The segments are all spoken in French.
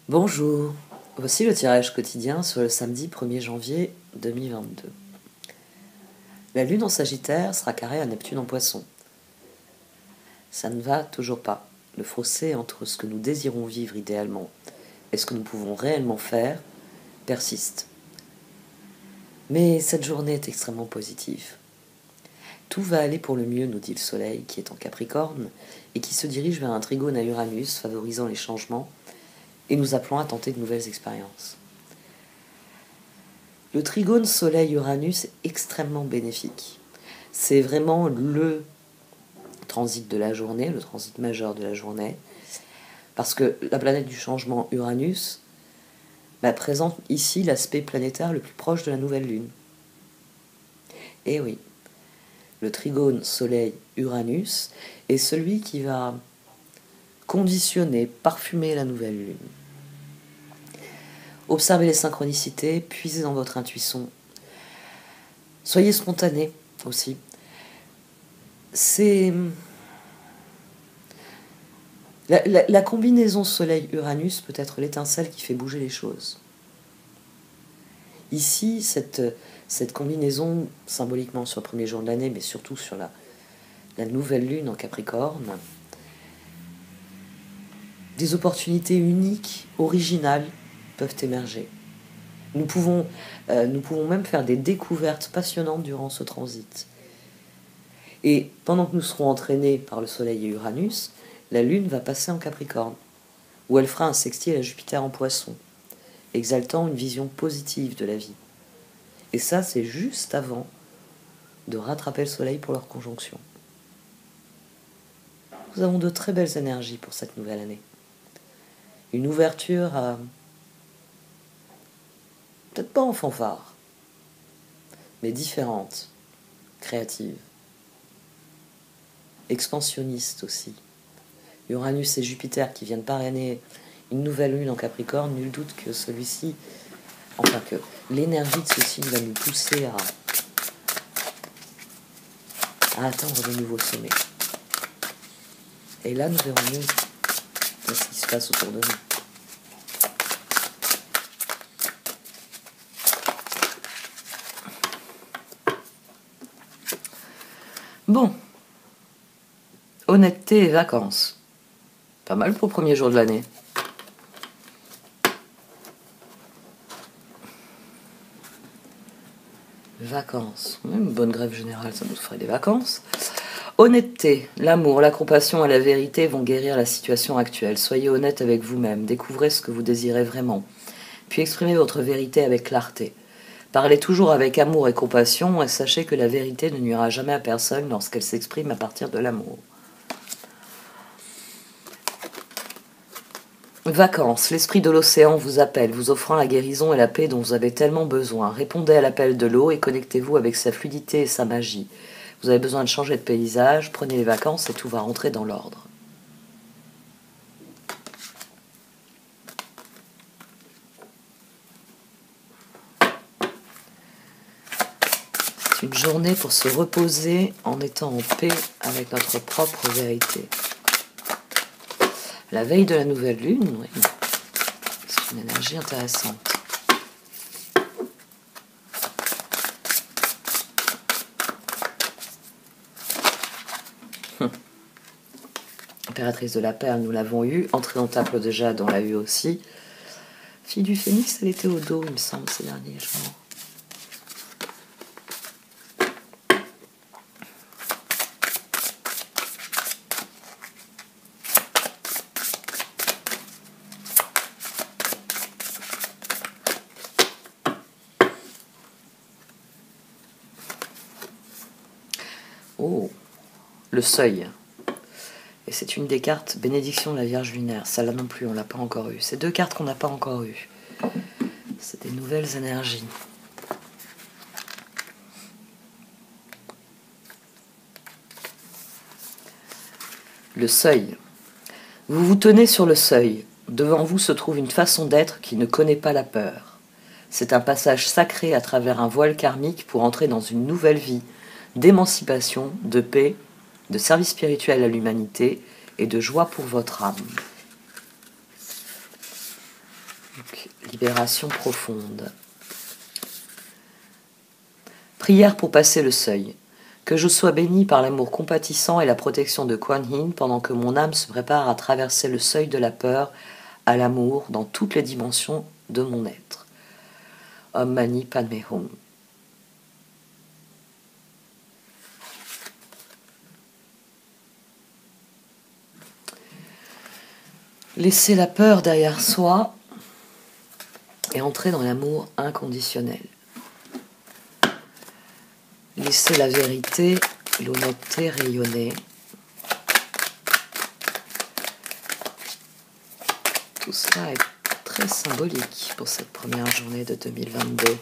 Bonjour, voici le tirage quotidien sur le samedi 1er janvier 2022. La Lune en Sagittaire sera carrée à Neptune en Poisson. Ça ne va toujours pas. Le fossé entre ce que nous désirons vivre idéalement et ce que nous pouvons réellement faire persiste. Mais cette journée est extrêmement positive. Tout va aller pour le mieux, nous dit le Soleil, qui est en Capricorne et qui se dirige vers un trigone à Uranus, favorisant les changements et nous appelant à tenter de nouvelles expériences. Le trigone Soleil-Uranus est extrêmement bénéfique. C'est vraiment le transit de la journée, le transit majeur de la journée, parce que la planète du changement Uranus présente ici l'aspect planétaire le plus proche de la nouvelle Lune. Et oui, le trigone Soleil-Uranus est celui qui va conditionner, parfumer la nouvelle Lune. Observez les synchronicités, puisez dans votre intuition. Soyez spontané aussi. C'est la combinaison Soleil-Uranus peut être l'étincelle qui fait bouger les choses. Ici, cette combinaison, symboliquement sur le premier jour de l'année, mais surtout sur la nouvelle lune en Capricorne, des opportunités uniques, originales, peuvent émerger. Nous pouvons même faire des découvertes passionnantes durant ce transit. Et pendant que nous serons entraînés par le Soleil et Uranus, la Lune va passer en Capricorne, où elle fera un sextile à Jupiter en Poisson, exaltant une vision positive de la vie. Et ça, c'est juste avant de rattraper le Soleil pour leur conjonction. Nous avons de très belles énergies pour cette nouvelle année. Une ouverture peut-être pas en fanfare, mais différente, créative, expansionniste aussi. Uranus et Jupiter qui viennent parrainer une nouvelle lune en Capricorne, nul doute que celui-ci, que l'énergie de ce signe va nous pousser à atteindre de nouveaux sommets. Et là, nous verrons mieux ce qui se passe autour de nous. Bon, honnêteté et vacances. Pas mal pour le premier jour de l'année. Vacances. Une bonne grève générale, ça nous ferait des vacances. Honnêteté, l'amour, la compassion et la vérité vont guérir la situation actuelle. Soyez honnête avec vous-même, découvrez ce que vous désirez vraiment, puis exprimez votre vérité avec clarté. Parlez toujours avec amour et compassion et sachez que la vérité ne nuira jamais à personne lorsqu'elle s'exprime à partir de l'amour. Vacances, l'esprit de l'océan vous appelle, vous offrant la guérison et la paix dont vous avez tellement besoin. Répondez à l'appel de l'eau et connectez-vous avec sa fluidité et sa magie. Vous avez besoin de changer de paysage, prenez les vacances et tout va rentrer dans l'ordre. C'est une journée pour se reposer en étant en paix avec notre propre vérité. La veille de la nouvelle lune, oui, c'est une énergie intéressante. Impératrice de la perle, nous l'avons eue. Entrée dans le temple de jade, on l'a eue aussi. Fille du phénix, elle était au dos, il me semble, ces derniers jours. Oh, le seuil. Et c'est une des cartes bénédiction de la Vierge lunaire. Celle-là non plus, on l'a pas encore eue. C'est deux cartes qu'on n'a pas encore eues. C'est des nouvelles énergies. Le seuil. Vous vous tenez sur le seuil. Devant vous se trouve une façon d'être qui ne connaît pas la peur. C'est un passage sacré à travers un voile karmique pour entrer dans une nouvelle vie d'émancipation, de paix, de service spirituel à l'humanité et de joie pour votre âme. libération profonde. Prière pour passer le seuil. Que je sois béni par l'amour compatissant et la protection de Kuan Yin pendant que mon âme se prépare à traverser le seuil de la peur à l'amour dans toutes les dimensions de mon être. Om Mani Padme Hum. Laisser la peur derrière soi et entrer dans l'amour inconditionnel. Laisser la vérité, l'honnêteté rayonner. Tout cela est très symbolique pour cette première journée de 2022.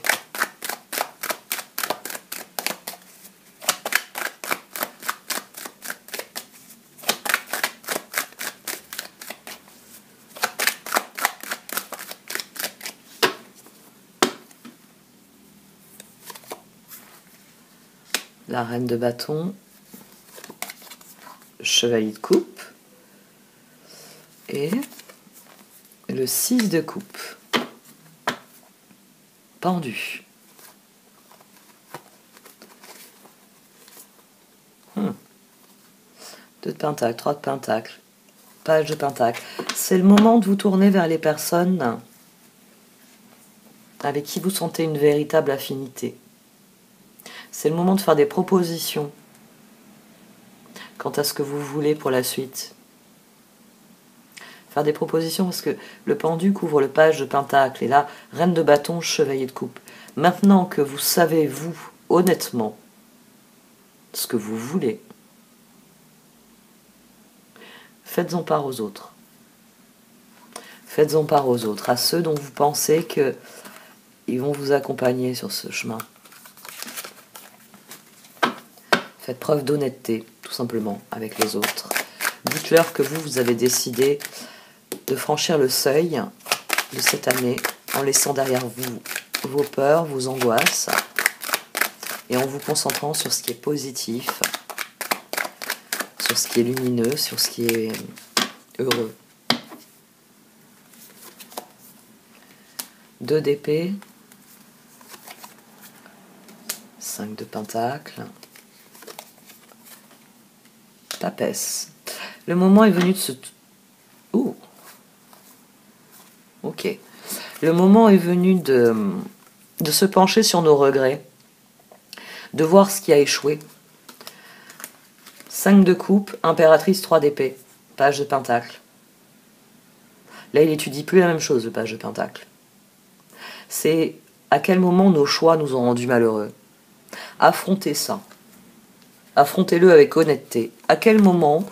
La reine de bâton, le chevalier de coupe et le 6 de coupe, pendu. 2 de pentacle, 3 de pentacle, page de pentacle. C'est le moment de vous tourner vers les personnes avec qui vous sentez une véritable affinité. C'est le moment de faire des propositions quant à ce que vous voulez pour la suite. Faire des propositions parce que le pendu couvre le page de pentacle et là, reine de bâton, chevalier de coupe. Maintenant que vous savez, vous, honnêtement, ce que vous voulez, faites-en part aux autres. Faites-en part aux autres, à ceux dont vous pensez qu'ils vont vous accompagner sur ce chemin. Faites preuve d'honnêteté, tout simplement, avec les autres. Dites-leur que vous avez décidé de franchir le seuil de cette année en laissant derrière vous vos peurs, vos angoisses et en vous concentrant sur ce qui est positif, sur ce qui est lumineux, sur ce qui est heureux. 2 d'épée, 5 de pentacle, papesse. Le moment est venu de se... Ok. Le moment est venu de se pencher sur nos regrets, de voir ce qui a échoué. 5 de coupe, impératrice, 3 d'épée, page de pentacle. Là, il étudie plus la même chose, le page de pentacle. C'est à quel moment nos choix nous ont rendus malheureux. Affrontez ça. Affrontez-le avec honnêteté. À quel moment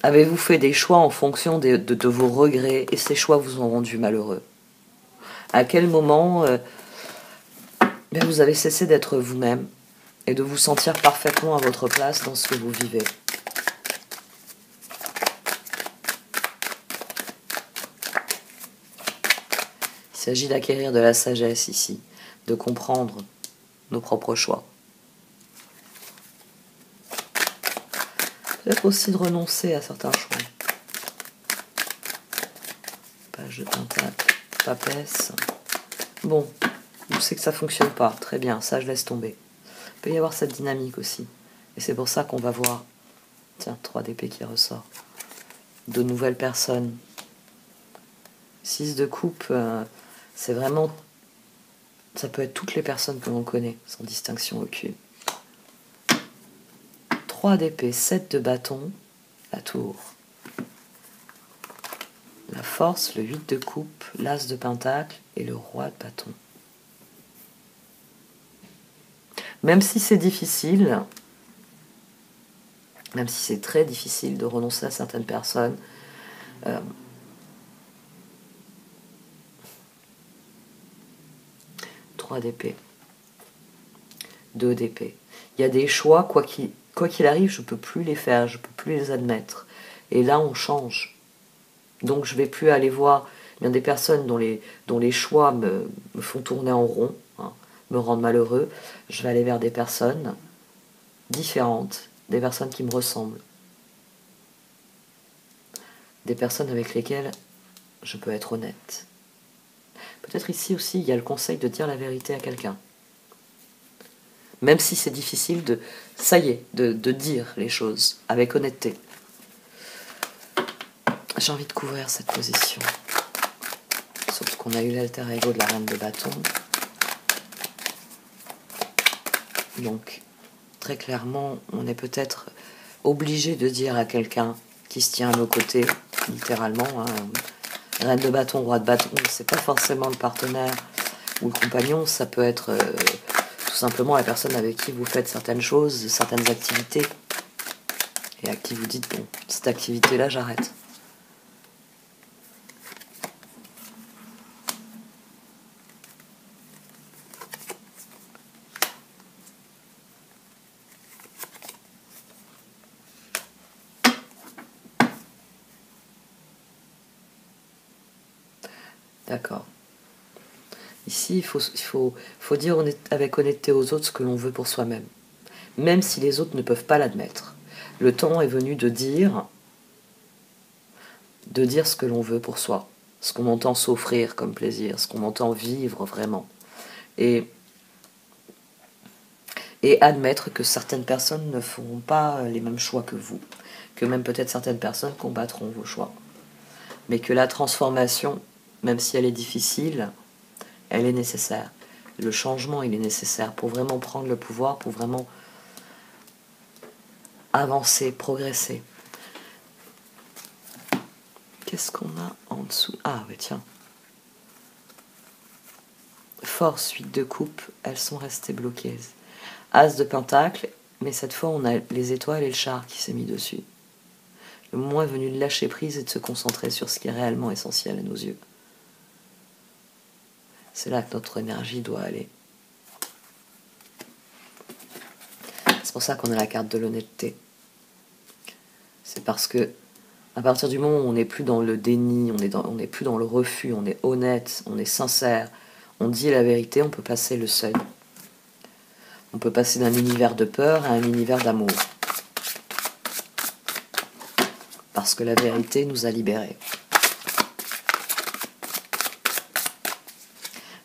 avez-vous fait des choix en fonction de vos regrets et ces choix vous ont rendu malheureux? À quel moment vous avez cessé d'être vous-même et de vous sentir parfaitement à votre place dans ce que vous vivez? Il s'agit d'acquérir de la sagesse ici, de comprendre nos propres choix. Peut-être aussi de renoncer à certains choix. Page de pentacle, papesse. Bon, je sais que ça fonctionne pas. Très bien, ça je laisse tomber. Il peut y avoir cette dynamique aussi. Et c'est pour ça qu'on va voir. Tiens, 3 d'épée qui ressort. De nouvelles personnes. 6 de coupe, c'est vraiment... Ça peut être toutes les personnes que l'on connaît, sans distinction aucune. 3 d'épée, 7 de bâton, la tour. La force, le 8 de coupe, l'as de pentacle et le roi de bâton. Même si c'est difficile, même si c'est très difficile de renoncer à certaines personnes, 3 d'épée, 2 d'épée. Il y a des choix, quoi qu'il arrive, je ne peux plus les faire, je ne peux plus les admettre. Et là, on change. Donc, je ne vais plus aller voir bien des personnes dont les choix me font tourner en rond, hein, me rendent malheureux. Je vais aller vers des personnes différentes, des personnes qui me ressemblent. Des personnes avec lesquelles je peux être honnête. Peut-être ici aussi, il y a le conseil de dire la vérité à quelqu'un. Même si c'est difficile ça y est, de dire les choses avec honnêteté. J'ai envie de couvrir cette position. Sauf qu'on a eu l'alter ego de la reine de bâton. Donc, très clairement, on est peut-être obligé de dire à quelqu'un qui se tient à nos côtés, littéralement, reine de bâton, roi de bâton, c'est pas forcément le partenaire ou le compagnon, ça peut être tout simplement la personne avec qui vous faites certaines choses, certaines activités, et à qui vous dites, bon, cette activité-là, j'arrête. D'accord. Ici, il faut dire avec honnêteté aux autres ce que l'on veut pour soi-même, même si les autres ne peuvent pas l'admettre. Le temps est venu de dire ce que l'on veut pour soi, ce qu'on entend s'offrir comme plaisir, ce qu'on entend vivre vraiment. Et admettre que certaines personnes ne feront pas les mêmes choix que vous, que même peut-être certaines personnes combattront vos choix. Mais que la transformation, même si elle est difficile, elle est nécessaire. Le changement, il est nécessaire pour vraiment prendre le pouvoir, pour vraiment avancer, progresser. Qu'est-ce qu'on a en dessous? Ah, oui, tiens. Force, 8 de coupe, elles sont restées bloquées. As de pentacle, mais cette fois, on a les étoiles et le char qui s'est mis dessus. Le moment est venu de lâcher prise et de se concentrer sur ce qui est réellement essentiel à nos yeux. C'est là que notre énergie doit aller. C'est pour ça qu'on a la carte de l'honnêteté. C'est parce que à partir du moment où on n'est plus dans le déni, on n'est plus dans le refus, on est honnête, on est sincère, on dit la vérité, on peut passer le seuil. On peut passer d'un univers de peur à un univers d'amour. Parce que la vérité nous a libérés.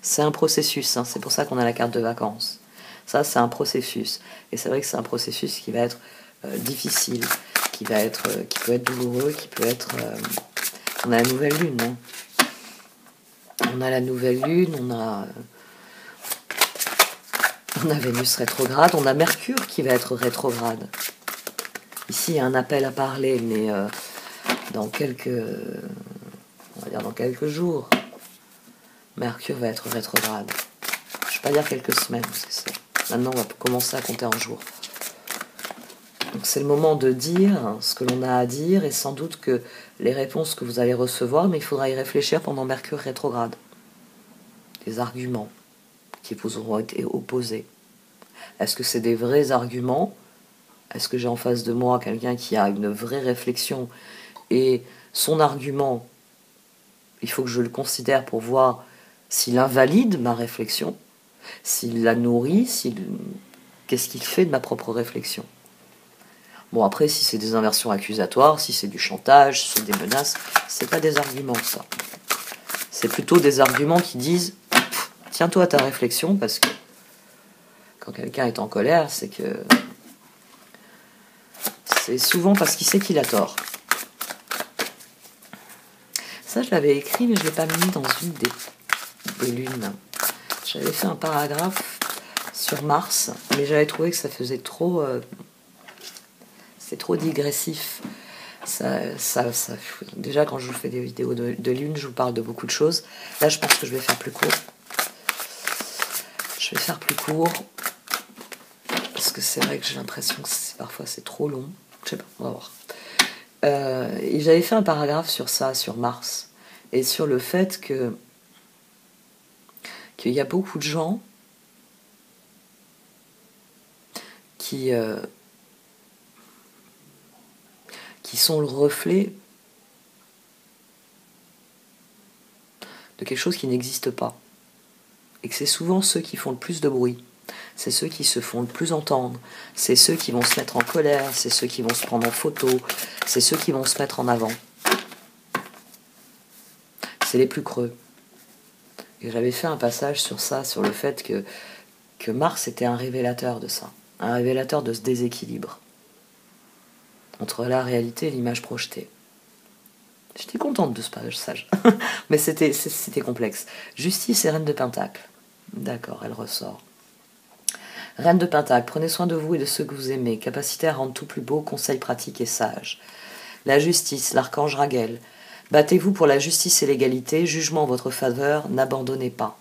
C'est un processus, c'est pour ça qu'on a la carte de vacances. Ça, c'est un processus. Et c'est vrai que c'est un processus qui va être difficile, qui peut être douloureux, qui peut être... on a la nouvelle lune. On a la nouvelle lune, on a Vénus rétrograde, on a Mercure qui va être rétrograde. Ici, il y a un appel à parler, mais dans quelques jours, Mercure va être rétrograde. Je ne vais pas dire quelques semaines, parce que maintenant on va commencer à compter en jours. Donc c'est le moment de dire ce que l'on a à dire, et sans doute que les réponses que vous allez recevoir, mais il faudra y réfléchir pendant Mercure rétrograde. Les arguments qui vous auront été opposés. Est-ce que c'est des vrais arguments? Est-ce que j'ai en face de moi quelqu'un qui a une vraie réflexion et son argument, il faut que je le considère pour voir s'il invalide ma réflexion, s'il la nourrit, qu'est-ce qu'il fait de ma propre réflexion. Bon, après, si c'est des inversions accusatoires, si c'est du chantage, si c'est des menaces, c'est pas des arguments, ça. C'est plutôt des arguments qui disent « Tiens-toi à ta réflexion », parce que quand quelqu'un est en colère, c'est souvent parce qu'il sait qu'il a tort. Ça, je l'avais écrit, mais je ne l'ai pas mis dans une des lunes. J'avais fait un paragraphe sur Mars, mais j'avais trouvé que ça faisait trop... c'est trop digressif. Déjà, quand je vous fais des vidéos de lune, je vous parle de beaucoup de choses. Là, je pense que je vais faire plus court. Je vais faire plus court. Parce que c'est vrai que j'ai l'impression que parfois c'est trop long. Je sais pas, on va voir. Et j'avais fait un paragraphe sur ça, sur Mars. Et sur le fait qu'il y a beaucoup de gens qui sont le reflet de quelque chose qui n'existe pas. Et que c'est souvent ceux qui font le plus de bruit. C'est ceux qui se font le plus entendre. C'est ceux qui vont se mettre en colère. C'est ceux qui vont se prendre en photo. C'est ceux qui vont se mettre en avant. c'est les plus creux. Et j'avais fait un passage sur ça, sur le fait que Mars était un révélateur de ça, un révélateur de ce déséquilibre entre la réalité et l'image projetée. J'étais contente de ce passage, mais c'était complexe. Justice et Reine de Pentacle. D'accord, elle ressort. Reine de Pentacle, prenez soin de vous et de ceux que vous aimez, capacité à rendre tout plus beau, conseil pratique et sage. La justice, l'archange Raguel. Battez-vous pour la justice et l'égalité, jugement en votre faveur, n'abandonnez pas.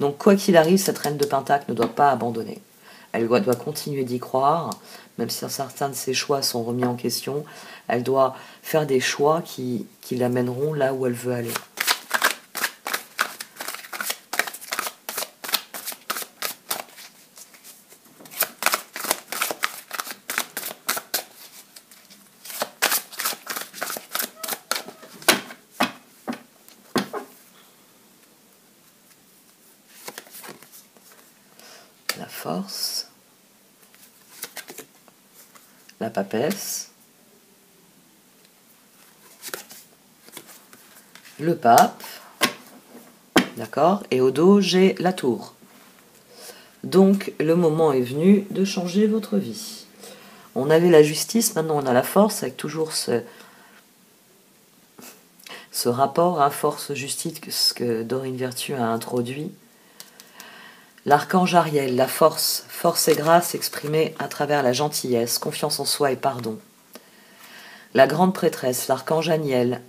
Donc quoi qu'il arrive, cette Reine de Pentacle ne doit pas abandonner. Elle doit continuer d'y croire, même si certains de ses choix sont remis en question. Elle doit faire des choix qui l'amèneront là où elle veut aller. La force, la papesse, le pape, d'accord, et au dos j'ai la tour. Donc le moment est venu de changer votre vie. On avait la justice, maintenant on a la force, avec toujours ce rapport à force-justice que Dorine Virtue a introduit. L'archange Ariel, la force, force et grâce exprimée à travers la gentillesse, confiance en soi et pardon. La grande prêtresse, l'archange Aniel,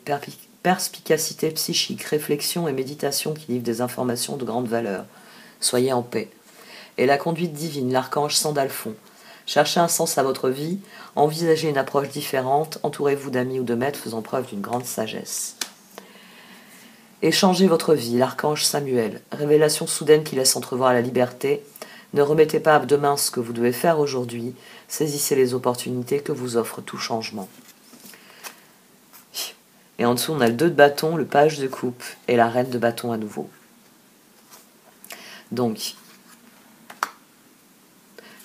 perspicacité psychique, réflexion et méditation qui livrent des informations de grande valeur. Soyez en paix. Et la conduite divine, l'archange Sandalphon. Cherchez un sens à votre vie, envisagez une approche différente, entourez-vous d'amis ou de maîtres faisant preuve d'une grande sagesse. Et changez votre vie, l'archange Samuel, révélation soudaine qui laisse entrevoir la liberté. Ne remettez pas à demain ce que vous devez faire aujourd'hui, saisissez les opportunités que vous offre tout changement. Et en dessous, on a le 2 de bâton, le page de coupe et la reine de bâton à nouveau. Donc,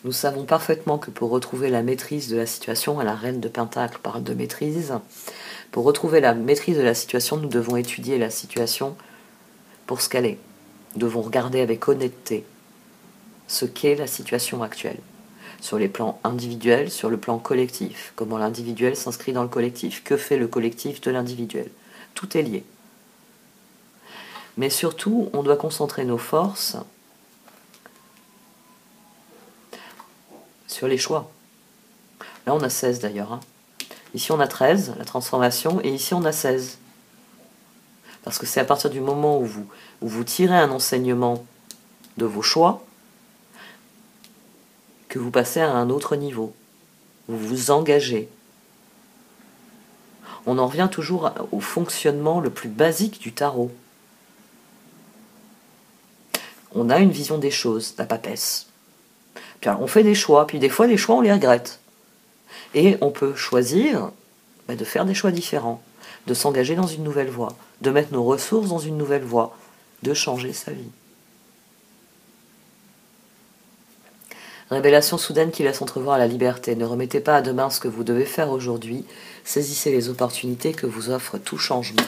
nous savons parfaitement que pour retrouver la maîtrise de la situation, la reine de Pentacle parle de maîtrise. Pour retrouver la maîtrise de la situation, nous devons étudier la situation pour ce qu'elle est. Nous devons regarder avec honnêteté ce qu'est la situation actuelle, sur les plans individuels, sur le plan collectif, comment l'individuel s'inscrit dans le collectif, que fait le collectif de l'individuel. Tout est lié. Mais surtout, on doit concentrer nos forces sur les choix. Là, on a 16 d'ailleurs, hein. Ici, on a 13, la transformation, et ici, on a 16. Parce que c'est à partir du moment où vous tirez un enseignement de vos choix que vous passez à un autre niveau. Vous vous engagez. On en revient toujours au fonctionnement le plus basique du tarot. On a une vision des choses, la papesse. Puis alors, on fait des choix, puis des fois, les choix, on les regrette. Et on peut choisir de faire des choix différents, de s'engager dans une nouvelle voie, de mettre nos ressources dans une nouvelle voie, de changer sa vie. Révélation soudaine qui laisse entrevoir la liberté. Ne remettez pas à demain ce que vous devez faire aujourd'hui. Saisissez les opportunités que vous offre tout changement.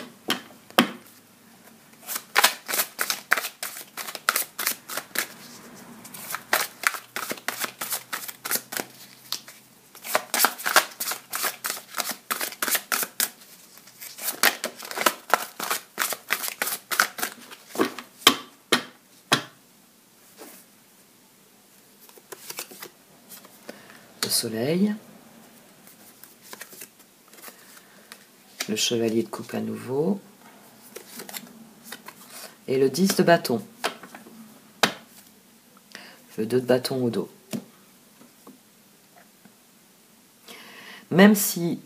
Soleil, le chevalier de coupe à nouveau, et le 10 de bâton, le 2 de bâton au dos. Même si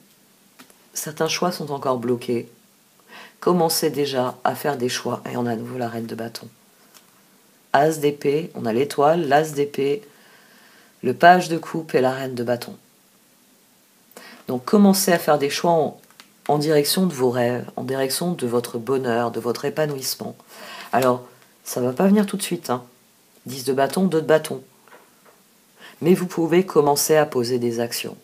certains choix sont encore bloqués, commencez déjà à faire des choix, et on a à nouveau la reine de bâton. As d'épée, on a l'étoile, l'as d'épée, le page de coupe et la reine de bâton. Donc commencez à faire des choix en direction de vos rêves, en direction de votre bonheur, de votre épanouissement. Alors, ça ne va pas venir tout de suite, hein. 10 de bâton, 2 de bâton. Mais vous pouvez commencer à poser des actions.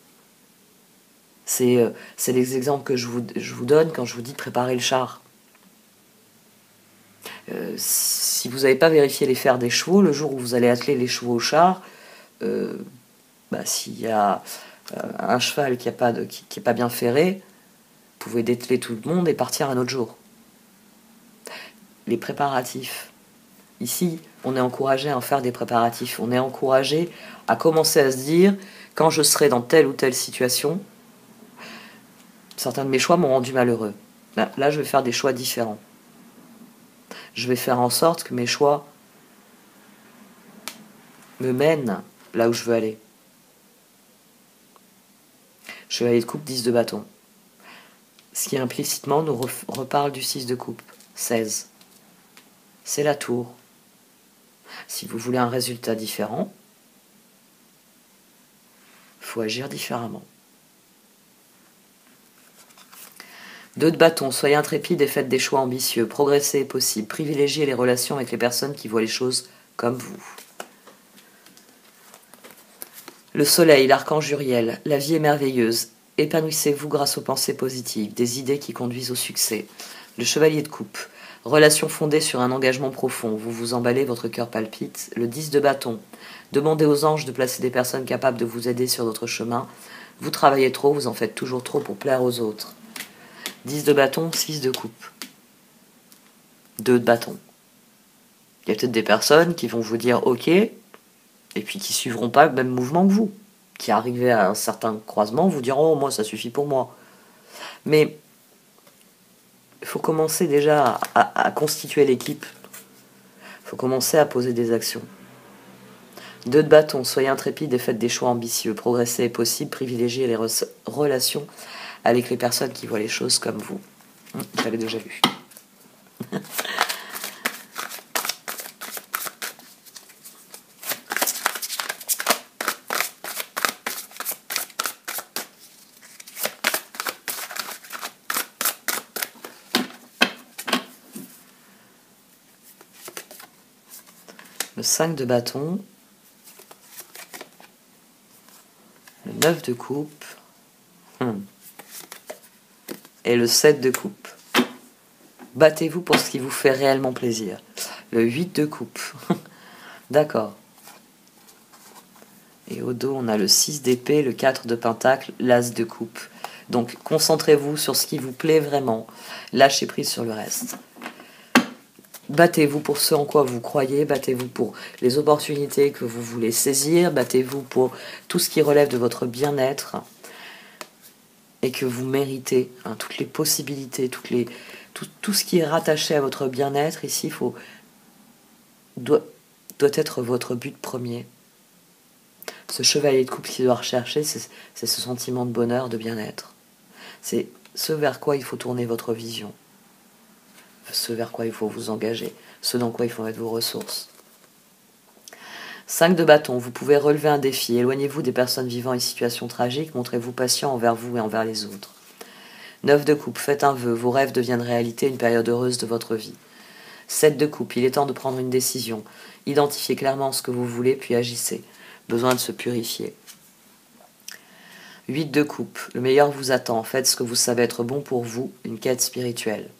C'est les exemples que je vous donne quand je vous dis de préparer le char. Si vous n'avez pas vérifié les fers des chevaux, le jour où vous allez atteler les chevaux au char, s'il y a un cheval qui est pas bien ferré, vous pouvez dételer tout le monde et partir un autre jour. Les préparatifs. Ici, on est encouragé à en faire des préparatifs. On est encouragé à commencer à se dire, quand je serai dans telle ou telle situation, certains de mes choix m'ont rendu malheureux. Là, je vais faire des choix différents. Je vais faire en sorte que mes choix me mènent là où je veux aller. Chevalier de coupe, 10 de bâton. Ce qui implicitement nous reparle du 6 de coupe. 16. C'est la tour. Si vous voulez un résultat différent, il faut agir différemment. 2 de bâton, soyez intrépide et faites des choix ambitieux. Progresser est possible. Privilégiez les relations avec les personnes qui voient les choses comme vous. Le soleil, l'archange Uriel, la vie est merveilleuse. Épanouissez-vous grâce aux pensées positives, des idées qui conduisent au succès. Le chevalier de coupe, relation fondée sur un engagement profond. Vous vous emballez, votre cœur palpite. Le 10 de bâton, demandez aux anges de placer des personnes capables de vous aider sur votre chemin. Vous travaillez trop, vous en faites toujours trop pour plaire aux autres. 10 de bâton, 6 de coupe. 2 de bâton. Il y a peut-être des personnes qui vont vous dire ok, et puis qui suivront pas le même mouvement que vous. Qui arrivés à un certain croisement vous diront oh, moi ça suffit pour moi. Mais il faut commencer déjà à constituer l'équipe. Il faut commencer à poser des actions. 2 de bâton, soyez intrépide et faites des choix ambitieux. Progresser est possible, privilégiez les relations avec les personnes qui voient les choses comme vous. J'avais déjà vu. Le 5 de bâton, le 9 de coupe, et le 7 de coupe. Battez-vous pour ce qui vous fait réellement plaisir. Le 8 de coupe. D'accord. Et au dos, on a le 6 d'épée, le 4 de pentacle, l'as de coupe. Donc, concentrez-vous sur ce qui vous plaît vraiment. Lâchez prise sur le reste. Battez-vous pour ce en quoi vous croyez, battez-vous pour les opportunités que vous voulez saisir, battez-vous pour tout ce qui relève de votre bien-être et que vous méritez, toutes les possibilités, tout ce qui est rattaché à votre bien-être, ici, doit être votre but premier. Ce chevalier de coupe qui doit rechercher, c'est ce sentiment de bonheur, de bien-être. C'est ce vers quoi il faut tourner votre vision. Ce vers quoi il faut vous engager. Ce dans quoi il faut mettre vos ressources. 5 de bâton, vous pouvez relever un défi. Éloignez-vous des personnes vivant une situation tragique. Montrez-vous patient envers vous et envers les autres. 9 de coupe, faites un vœu. Vos rêves deviennent réalité, une période heureuse de votre vie. 7 de coupe, il est temps de prendre une décision. Identifiez clairement ce que vous voulez, puis agissez. Besoin de se purifier. 8 de coupe, le meilleur vous attend. Faites ce que vous savez être bon pour vous, une quête spirituelle.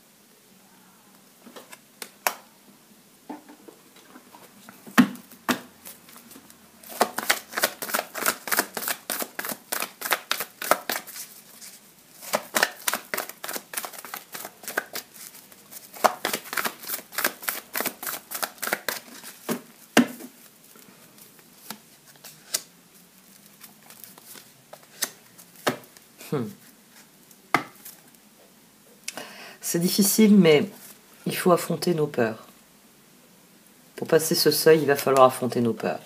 C'est difficile, mais il faut affronter nos peurs. Pour passer ce seuil, il va falloir affronter nos peurs.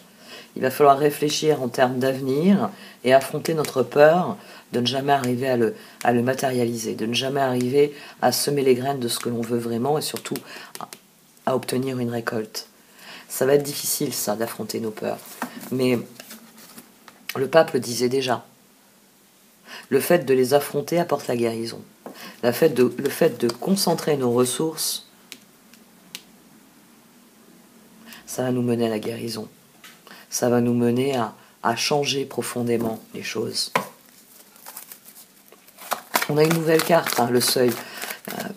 Il va falloir réfléchir en termes d'avenir et affronter notre peur de ne jamais arriver à le matérialiser, de ne jamais arriver à semer les graines de ce que l'on veut vraiment et surtout à obtenir une récolte. Ça va être difficile, ça, d'affronter nos peurs. Mais le pape le disait déjà. Le fait de les affronter apporte la guérison. Le fait de concentrer nos ressources, ça va nous mener à la guérison. Ça va nous mener à changer profondément les choses. On a une nouvelle carte, le seuil.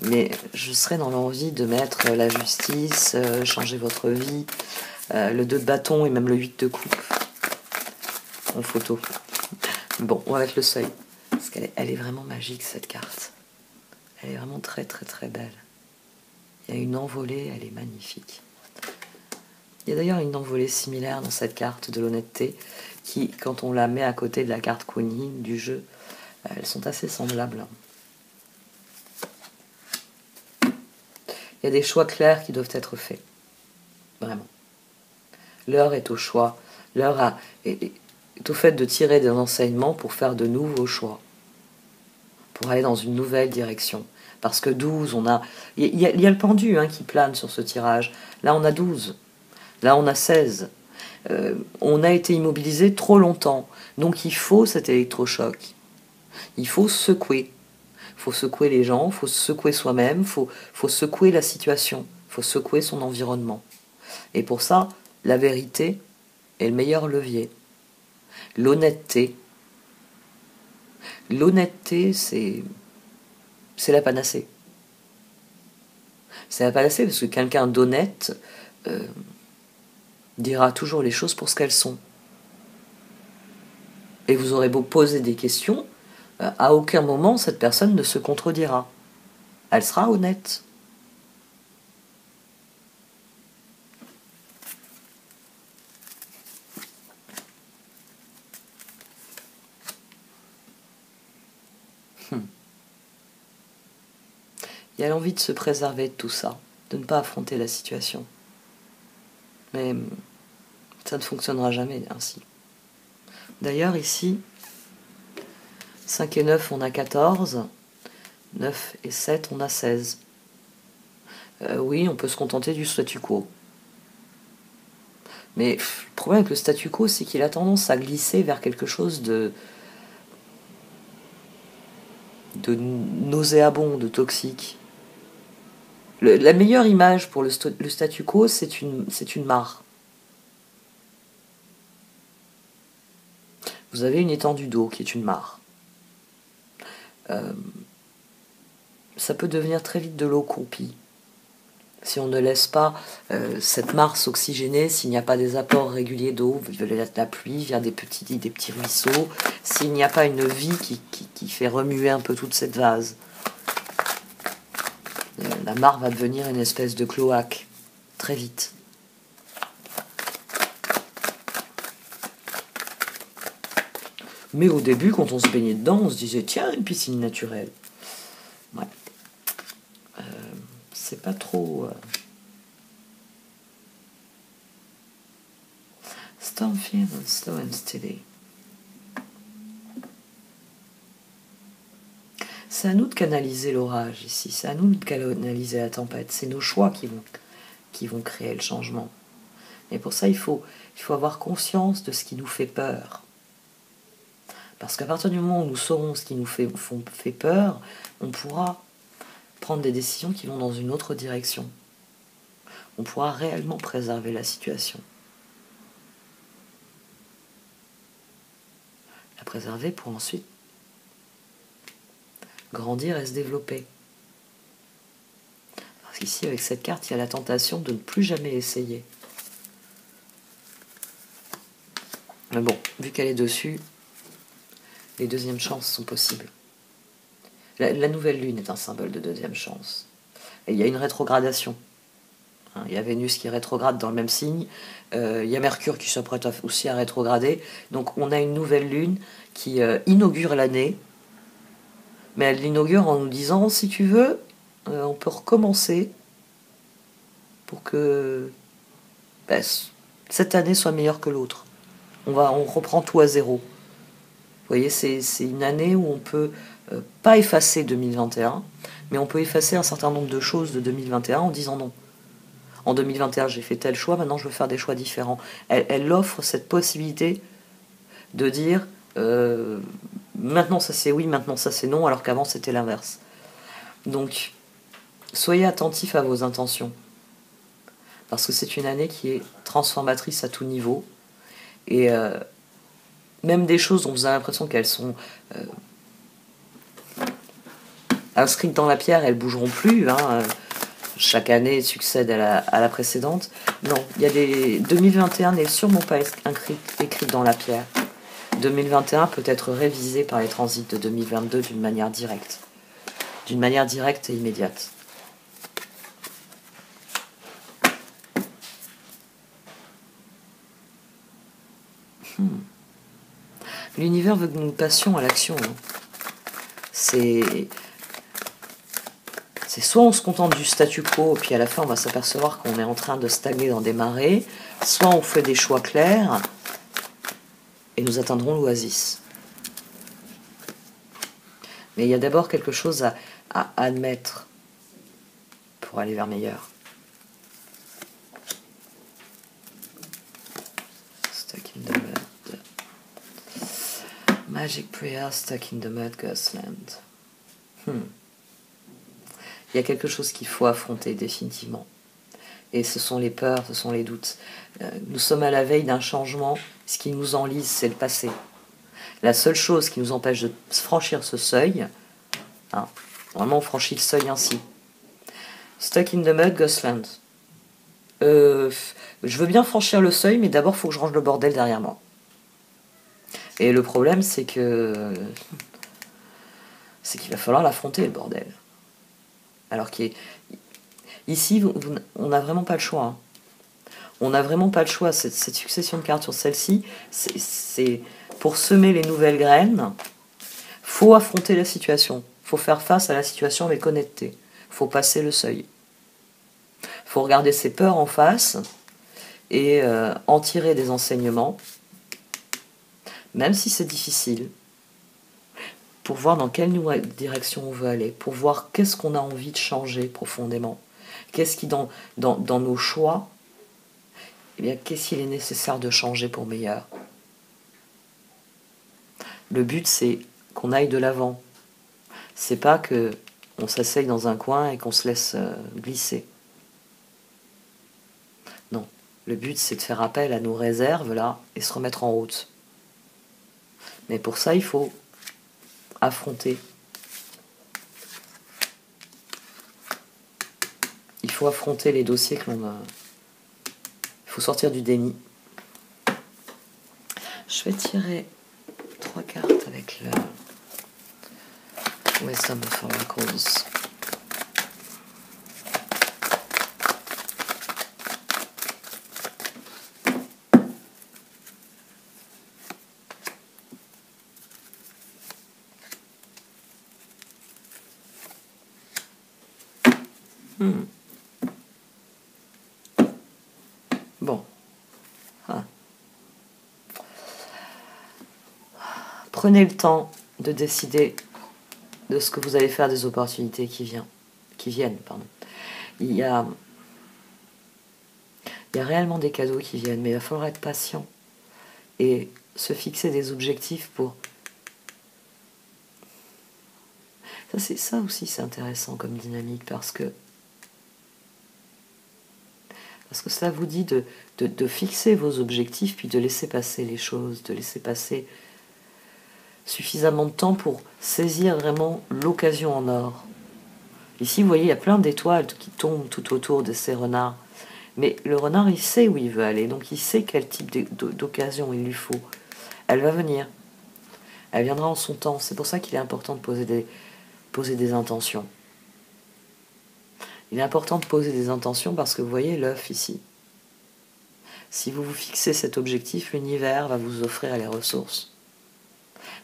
mais je serais dans l'envie de mettre la justice, changer votre vie, le 2 de bâton et même le 8 de coupe en photo. Bon, on va mettre le seuil, parce qu'elle est vraiment magique cette carte. Elle est vraiment très très très belle. Il y a une envolée, elle est magnifique. Il y a d'ailleurs une envolée similaire dans cette carte de l'honnêteté, qui, quand on la met à côté de la carte Queen du jeu, elles sont assez semblables. Il y a des choix clairs qui doivent être faits. Vraiment. L'heure est au choix. L'heure est au fait de tirer des enseignements pour faire de nouveaux choix. Pour aller dans une nouvelle direction. Parce que 12, on a... Il y a le pendu qui plane sur ce tirage. Là, on a 12. Là, on a 16. On a été immobilisé trop longtemps. Donc, il faut cet électrochoc. Il faut secouer. Il faut secouer les gens, il faut secouer soi-même, il faut secouer la situation, il faut secouer son environnement. Et pour ça, la vérité est le meilleur levier. L'honnêteté, c'est la panacée. C'est la panacée parce que quelqu'un d'honnête dira toujours les choses pour ce qu'elles sont. Et vous aurez beau poser des questions, à aucun moment cette personne ne se contredira. Elle sera honnête. Il y a l'envie de se préserver de tout ça, de ne pas affronter la situation. Mais ça ne fonctionnera jamais ainsi. D'ailleurs, ici, 5 et 9, on a 14. 9 et 7, on a 16. Oui, on peut se contenter du statu quo. Mais le problème avec le statu quo, c'est qu'il a tendance à glisser vers quelque chose de nauséabond, de toxique. La meilleure image pour le statu quo, c'est une mare. Vous avez une étendue d'eau qui est une mare. Ça peut devenir très vite de l'eau croupie. Si on ne laisse pas cette mare s'oxygéner, s'il n'y a pas des apports réguliers d'eau, la pluie vient des petits ruisseaux, s'il n'y a pas une vie qui fait remuer un peu toute cette vase, la mare va devenir une espèce de cloaque, très vite. Mais au début, quand on se baignait dedans, on se disait, tiens, une piscine naturelle. Ouais. C'est pas trop... Stormfield and slow and steady. C'est à nous de canaliser l'orage ici, c'est à nous de canaliser la tempête, c'est nos choix qui vont créer le changement. Et pour ça, il faut avoir conscience de ce qui nous fait peur. Parce qu'à partir du moment où nous saurons ce qui nous fait peur, on pourra prendre des décisions qui vont dans une autre direction. On pourra réellement préserver la situation. La préserver pour ensuite grandir et se développer. Parce qu'ici, avec cette carte, il y a la tentation de ne plus jamais essayer. Mais bon, vu qu'elle est dessus, les deuxièmes chances sont possibles. La nouvelle lune est un symbole de deuxième chance. Et il y a une rétrogradation. Il y a Vénus qui rétrograde dans le même signe. Il y a Mercure qui s'apprête aussi à rétrograder. Donc on a une nouvelle lune qui inaugure l'année. Mais elle l'inaugure en nous disant, si tu veux, on peut recommencer pour que cette année soit meilleure que l'autre. On reprend tout à zéro. Vous voyez, c'est une année où on peut pas effacer 2021, mais on peut effacer un certain nombre de choses de 2021 en disant non. En 2021, j'ai fait tel choix, maintenant je veux faire des choix différents. Elle offre cette possibilité de dire maintenant ça c'est oui, maintenant ça c'est non, alors qu'avant c'était l'inverse. Donc, soyez attentifs à vos intentions. Parce que c'est une année qui est transformatrice à tout niveau. Et même des choses dont vous avez l'impression qu'elles sont inscrites dans la pierre, elles bougeront plus. Hein. Chaque année succède à la précédente. Non, il y a des 2021 n'est sûrement pas écrite dans la pierre. 2021 peut être révisé par les transits de 2022 d'une manière directe et immédiate. L'univers veut que nous passions à l'action. Hein. C'est soit on se contente du statu quo, puis à la fin on va s'apercevoir qu'on est en train de stagner dans des marées, soit on fait des choix clairs et nous atteindrons l'oasis. Mais il y a d'abord quelque chose à admettre pour aller vers meilleur. Stuck in the mud. Magic prayer stuck in the mud, Ghostland. Il y a quelque chose qu'il faut affronter définitivement. Et ce sont les peurs, ce sont les doutes. Nous sommes à la veille d'un changement. Ce qui nous enlise, c'est le passé. La seule chose qui nous empêche de franchir ce seuil, hein, normalement on franchit le seuil ainsi. Stuck in the mud, Ghostland. Je veux bien franchir le seuil, mais d'abord il faut que je range le bordel derrière moi. Et le problème, c'est qu'il va falloir l'affronter, le bordel. Alors qu'ici, on n'a vraiment pas le choix. Hein. On n'a vraiment pas le choix. Cette succession de cartes sur celle-ci, c'est pour semer les nouvelles graines. Faut affronter la situation. Faut faire face à la situation avec honnêteté. Faut passer le seuil. Faut regarder ses peurs en face et en tirer des enseignements, même si c'est difficile, pour voir dans quelle direction on veut aller, pour voir qu'est-ce qu'on a envie de changer profondément, qu'est-ce qui dans nos choix, eh bien, qu'est-ce qu'il est nécessaire de changer pour meilleur. Le but, c'est qu'on aille de l'avant. C'est pas que on s'asseye dans un coin et qu'on se laisse glisser. Non, le but, c'est de faire appel à nos réserves là et se remettre en route. Mais pour ça, il faut affronter. Il faut affronter les dossiers que l'on a. Il faut sortir du déni. Je vais tirer 3 cartes avec le Wisdom of Oracles. Bon. Ah. Prenez le temps de décider de ce que vous allez faire des opportunités qui viennent. Il y a réellement des cadeaux qui viennent, mais il va falloir être patient et se fixer des objectifs pour... Ça aussi, c'est intéressant comme dynamique parce que cela vous dit de fixer vos objectifs puis de laisser passer les choses, de laisser passer suffisamment de temps pour saisir vraiment l'occasion en or. Ici, vous voyez, il y a plein d'étoiles qui tombent tout autour de ces renards. Mais le renard, il sait où il veut aller, donc il sait quel type d'occasion il lui faut. Elle va venir. Elle viendra en son temps. C'est pour ça qu'il est important de poser des intentions. Il est important de poser des intentions parce que vous voyez l'œuf ici. Si vous vous fixez cet objectif, l'univers va vous offrir les ressources.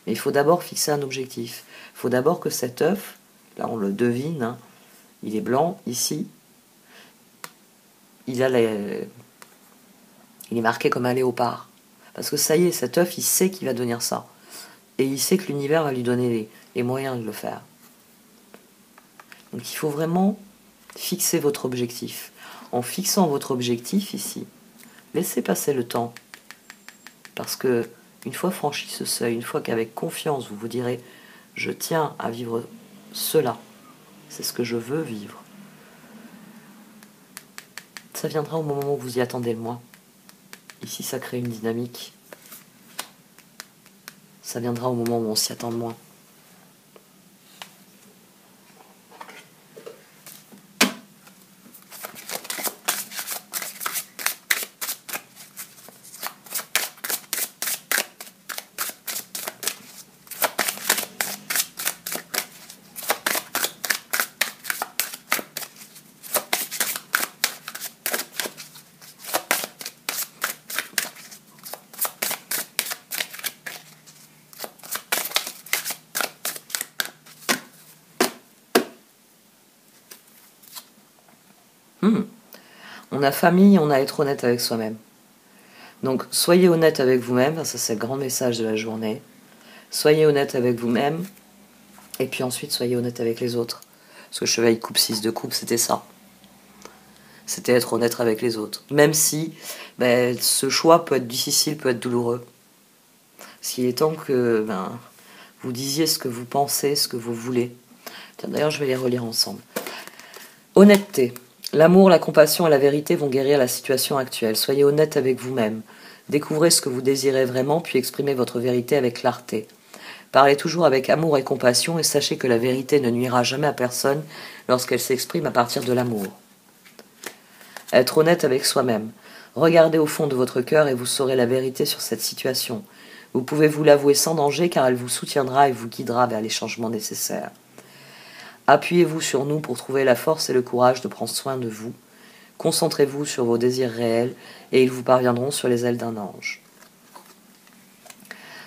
Mais il faut d'abord fixer un objectif. Il faut d'abord que cet œuf, là on le devine, hein, il est blanc ici, il est marqué comme un léopard. Parce que ça y est, cet œuf, il sait qu'il va devenir ça. Et il sait que l'univers va lui donner les moyens de le faire. Donc il faut vraiment fixer votre objectif. En fixant votre objectif ici, laissez passer le temps. Parce que une fois franchi ce seuil, une fois qu'avec confiance vous vous direz « je tiens à vivre cela, c'est ce que je veux vivre », ça viendra au moment où vous y attendez le moins. Ici, ça crée une dynamique. Ça viendra au moment où on s'y attend le moins. On a famille, on a à être honnête avec soi-même. Donc, soyez honnête avec vous-même, ça c'est le grand message de la journée. Soyez honnête avec vous-même, et puis ensuite soyez honnête avec les autres. Parce que Chevalier coupe 6 de coupe, c'était ça. C'était être honnête avec les autres. Même si ce choix peut être difficile, peut être douloureux. S'il est temps que vous disiez ce que vous pensez, ce que vous voulez. Tiens, d'ailleurs, je vais les relire ensemble. Honnêteté. L'amour, la compassion et la vérité vont guérir la situation actuelle. Soyez honnête avec vous-même. Découvrez ce que vous désirez vraiment, puis exprimez votre vérité avec clarté. Parlez toujours avec amour et compassion et sachez que la vérité ne nuira jamais à personne lorsqu'elle s'exprime à partir de l'amour. Être honnête avec soi-même. Regardez au fond de votre cœur et vous saurez la vérité sur cette situation. Vous pouvez vous l'avouer sans danger car elle vous soutiendra et vous guidera vers les changements nécessaires. Appuyez-vous sur nous pour trouver la force et le courage de prendre soin de vous. Concentrez-vous sur vos désirs réels et ils vous parviendront sur les ailes d'un ange.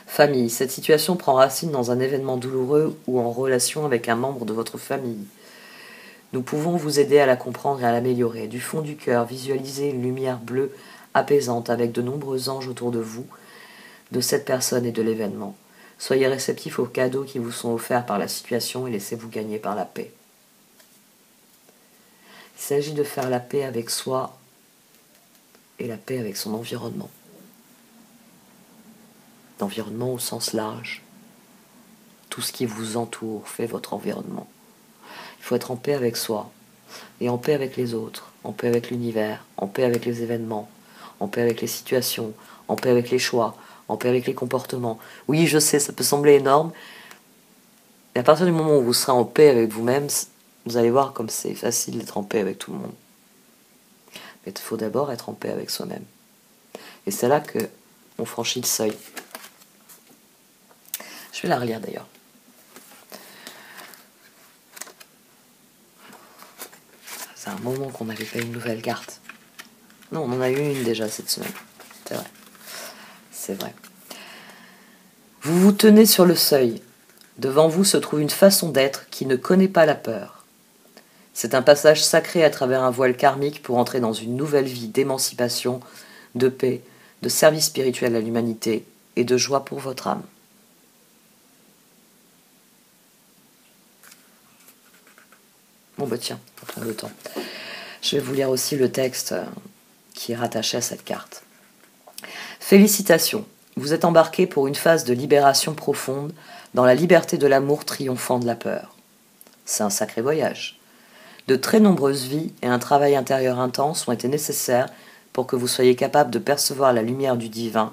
Famille. Cette situation prend racine dans un événement douloureux ou en relation avec un membre de votre famille. Nous pouvons vous aider à la comprendre et à l'améliorer. Du fond du cœur, visualisez une lumière bleue apaisante avec de nombreux anges autour de vous, de cette personne et de l'événement. Soyez réceptifs aux cadeaux qui vous sont offerts par la situation et laissez-vous gagner par la paix. Il s'agit de faire la paix avec soi et la paix avec son environnement. L'environnement au sens large. Tout ce qui vous entoure fait votre environnement. Il faut être en paix avec soi et en paix avec les autres, en paix avec l'univers, en paix avec les événements, en paix avec les situations, en paix avec les choix, en paix avec les comportements. Oui, je sais, ça peut sembler énorme, mais à partir du moment où vous serez en paix avec vous-même, vous allez voir comme c'est facile d'être en paix avec tout le monde. Mais il faut d'abord être en paix avec soi-même. Et c'est là qu'on franchit le seuil. Je vais la relire d'ailleurs. C'est un moment qu'on n'avait pas une nouvelle carte. Non, on en a eu une déjà cette semaine. C'est vrai. C'est vrai. Vous vous tenez sur le seuil. Devant vous se trouve une façon d'être qui ne connaît pas la peur. C'est un passage sacré à travers un voile karmique pour entrer dans une nouvelle vie d'émancipation, de paix, de service spirituel à l'humanité et de joie pour votre âme. Bon tiens, on prend le temps. Je vais vous lire aussi le texte qui est rattaché à cette carte. Félicitations, vous êtes embarqué pour une phase de libération profonde dans la liberté de l'amour triomphant de la peur. C'est un sacré voyage. De très nombreuses vies et un travail intérieur intense ont été nécessaires pour que vous soyez capable de percevoir la lumière du divin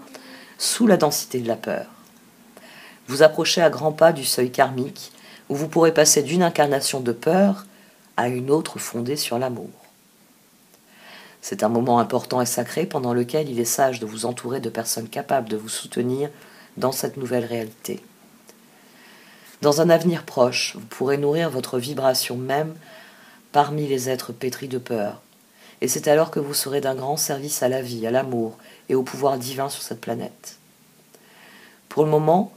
sous la densité de la peur. Vous approchez à grands pas du seuil karmique où vous pourrez passer d'une incarnation de peur à une autre fondée sur l'amour. C'est un moment important et sacré pendant lequel il est sage de vous entourer de personnes capables de vous soutenir dans cette nouvelle réalité. Dans un avenir proche, vous pourrez nourrir votre vibration même parmi les êtres pétris de peur, et c'est alors que vous serez d'un grand service à la vie, à l'amour et au pouvoir divin sur cette planète. Pour le moment,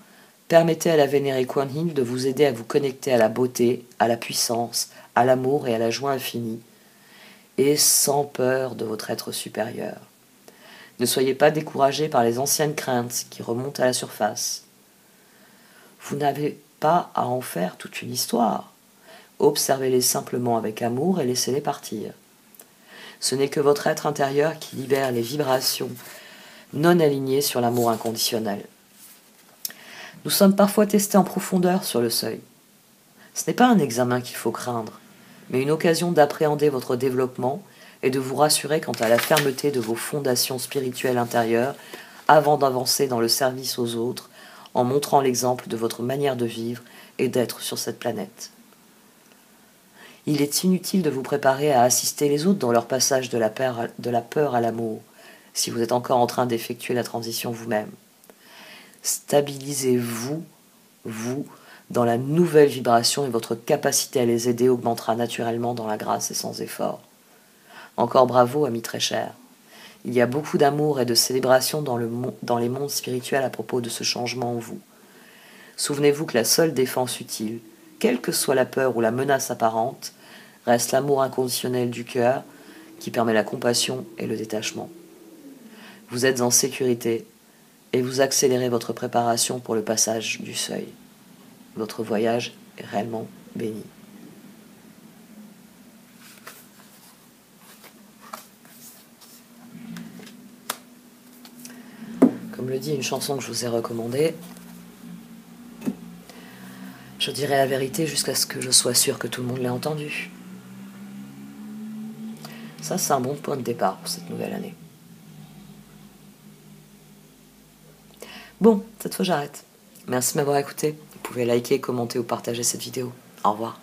permettez à la vénérée Kuan Yin de vous aider à vous connecter à la beauté, à la puissance, à l'amour et à la joie infinie, et sans peur de votre être supérieur. Ne soyez pas découragés par les anciennes craintes qui remontent à la surface. Vous n'avez pas à en faire toute une histoire. Observez-les simplement avec amour et laissez-les partir. Ce n'est que votre être intérieur qui libère les vibrations non alignées sur l'amour inconditionnel. Nous sommes parfois testés en profondeur sur le seuil. Ce n'est pas un examen qu'il faut craindre, mais une occasion d'appréhender votre développement et de vous rassurer quant à la fermeté de vos fondations spirituelles intérieures avant d'avancer dans le service aux autres en montrant l'exemple de votre manière de vivre et d'être sur cette planète. Il est inutile de vous préparer à assister les autres dans leur passage de la peur à l'amour, si vous êtes encore en train d'effectuer la transition vous-même. Stabilisez-vous, vous, dans la nouvelle vibration et votre capacité à les aider augmentera naturellement dans la grâce et sans effort. Encore bravo, amis très chers. Il y a beaucoup d'amour et de célébration dans les mondes spirituels à propos de ce changement en vous. Souvenez-vous que la seule défense utile, quelle que soit la peur ou la menace apparente, reste l'amour inconditionnel du cœur qui permet la compassion et le détachement. Vous êtes en sécurité et vous accélérez votre préparation pour le passage du seuil. Votre voyage est réellement béni. Comme le dit une chanson que je vous ai recommandée, je dirai la vérité jusqu'à ce que je sois sûr que tout le monde l'ait entendu. Ça, c'est un bon point de départ pour cette nouvelle année. Bon, cette fois j'arrête. Merci de m'avoir écouté. Vous pouvez liker, commenter ou partager cette vidéo. Au revoir.